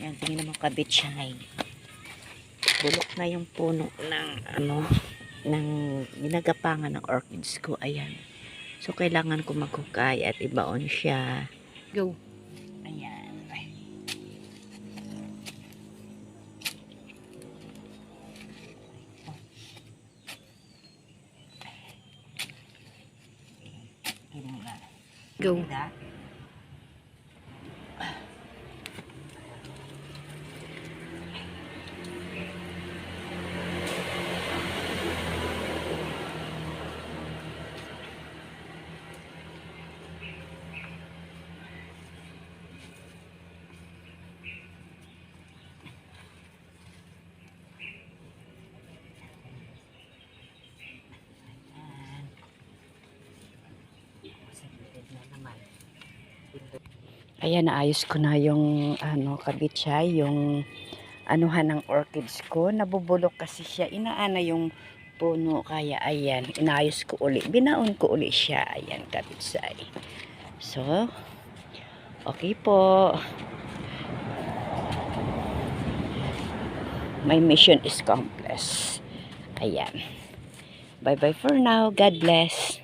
Ayan, tingnan mo kabitsay. Bulok na yung puno ng ng ginagapangan ng orchids ko. Ayan. So, kailangan ko maghukay at ibaon siya. Go. Ayan. Ay. Go. Ayan, naayos ko na yung kabitsay, yung anuhan ng orchids ko. Nabubulok kasi siya. Inaana yung puno. Kaya ayan, inaayos ko uli. Binaon ko uli siya. Ayan, kabitsay. So, okay po. My mission is accomplished. Ayan. Bye-bye for now. God bless.